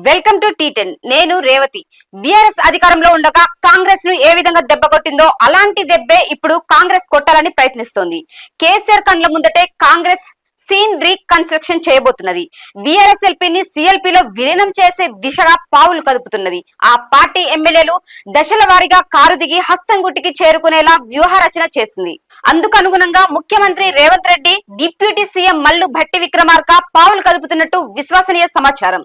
Welcome to టీ10. నేను Revathi. BRS అధికారంలో ఉండగా కాంగ్రెస్ ను ఏ విధంగా దెబ్బ కొట్టిందో అలాంటి దెబ్బే ఇప్పుడు కాంగ్రెస్ కొట్టాలని ప్రయత్నిస్తోంది. కేసీఆర్ కండ్ల ముందటే కాంగ్రెస్ సీన్ రీకన్స్ట్రక్షన్ చేయబోతున్నది. బీఆర్ఎస్ ఎల్పీని సిఎల్పీలో విలీనం చేసే దిశగా పావులు కదుపుతున్నది. ఆ పార్టీ ఎమ్మెల్యేలు దశల వారీగా కారు దిగి హస్తంగుట్టికి చేరుకునేలా వ్యూహ రచన చేసింది. అందుకనుగుణంగా ముఖ్యమంత్రి రేవంత్ రెడ్డి, డిప్యూటీ సీఎం మల్లు భట్టి విక్రమార్క పావులు కదుపుతున్నట్టు విశ్వసనీయ సమాచారం.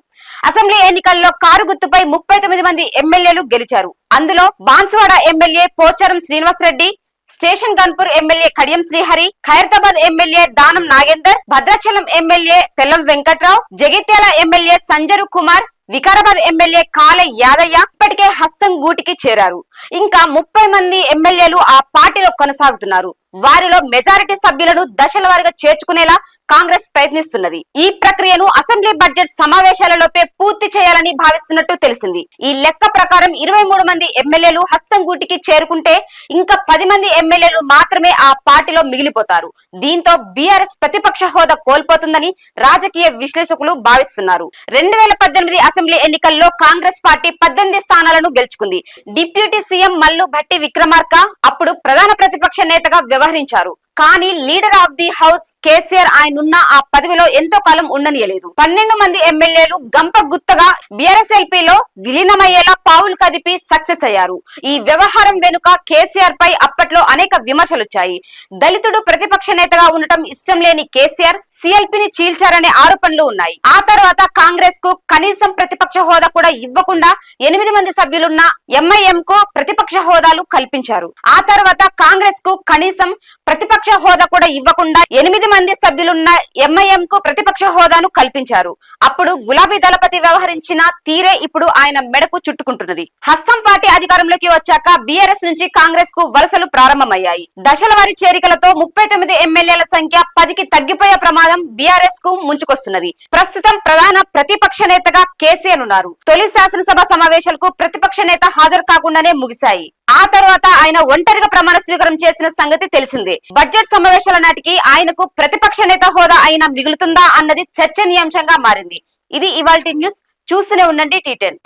అసెంబ్లీ ఎన్నికల్లో కారు గుర్తుపై 39 మంది ఎమ్మెల్యేలు గెలిచారు. అందులో Banswada MLA Pocharam Srinivasa Reddy, station Ghanpur MLA Kadiyam Srihari, Khairatabad MLA Danam Nagender, Bhadrachalam MLA Tellam Venkata Rao, Jagtial MLA Sanjay Kumar, Vikarabad MLA Kale Yadaiah ఇప్పటికే హస్తం గూటికి చేరారు. ఇంకా 30 మంది ఎమ్మెల్యేలు ఆ పార్టీలో కొనసాగుతున్నారు. వారిలో మెజారిటీ సభ్యులను దశల వారీగా చేర్చుకునేలా కాంగ్రెస్ ప్రయత్నిస్తున్నది. ఈ ప్రక్రియను అసెంబ్లీ బడ్జెట్ సమావేశాలలోపే పూర్తి చేయాలని భావిస్తున్నట్టు తెలిసింది. ఈ లెక్క ప్రకారం 23 మంది ఎమ్మెల్యేలు హస్తం గూటికి చేరుకుంటే ఇంకా 10 మంది ఎమ్మెల్యేలు మాత్రమే ఆ పార్టీలో మిగిలిపోతారు. దీంతో బీఆర్ఎస్ ప్రతిపక్ష హోదా కోల్పోతుందని రాజకీయ విశ్లేషకులు భావిస్తున్నారు. 2018 అసెంబ్లీ ఎన్నికల్లో కాంగ్రెస్ పార్టీ 18 స్థానాలను గెలుచుకుంది. డిప్యూటీ సీఎం మల్లు భట్టి విక్రమార్క అప్పుడు ప్రధాన ప్రతిపక్ష నేతగా వ్యవహరించారు. కానీ leader of the house KCR ఆయనున్న ఆ పదవిలో ఎంతో కాలం ఉండనియలేదు. 12 మంది ఎమ్మెల్యేలు గంప గుత్తగా బీఆర్ఎస్ ఎల్పీలో విలీనమయ్యేలా పావులు కదిపి సక్సెస్ అయ్యారు. ఈ వ్యవహారం వెనుక కేసీఆర్ పై అప్పట్లో అనేక విమర్శలొచ్చాయి. దళితుడు ప్రతిపక్ష నేతగా ఉండటం ఇష్టం లేని కేసీఆర్ సిఎల్పీని చీల్చారనే ఆరోపణలు ఉన్నాయి. ఆ తర్వాత కాంగ్రెస్ కు కనీసం ప్రతిపక్ష హోదా కూడా ఇవ్వకుండా 8 మంది సభ్యులున్న ఎంఐఎం కు ప్రతిపక్ష హోదాలు కల్పించారు. ఆ తర్వాత కాంగ్రెస్ కు కనీసం ప్రతిపక్ష హోదా కూడా ఇవ్వకుండా 8 మంది సభ్యులున్న ఎంఐఎం కు ప్రతిపక్ష హోదాను కల్పించారు. అప్పుడు గులాబీ దళపతి వ్యవహరించిన తీరే ఇప్పుడు ఆయన మెడకు చుట్టుకుంటున్నది. హస్తం పార్టీ అధికారంలోకి వచ్చాక బీఆర్ఎస్ నుంచి కాంగ్రెస్ కు వలసలు ప్రారంభమయ్యాయి. దశల వారి చేరికలతో 39 ఎమ్మెల్యేల సంఖ్య 10కి తగ్గిపోయే ప్రమాదం బీఆర్ఎస్ కు ముంచుకొస్తున్నది. ప్రస్తుతం ప్రధాన ప్రతిపక్ష నేతగా కేసీఆర్ ఉన్నారు. తొలి శాసనసభ సమావేశాలకు ప్రతిపక్ష నేత హాజరు కాకుండానే ముగిశాయి. ఆ తర్వాత ఆయన ఒంటరిగా ప్రమాణ స్వీకారం చేసిన సంగతి తెలిసిందే. బడ్జెట్ సమావేశాల నాటికి ఆయనకు ప్రతిపక్ష నేత హోదా అయినా మిగులుతుందా అన్నది చర్చనీయాంశంగా మారింది. ఇది ఇవాల్టి న్యూస్. చూస్తూనే ఉండండి టీ10.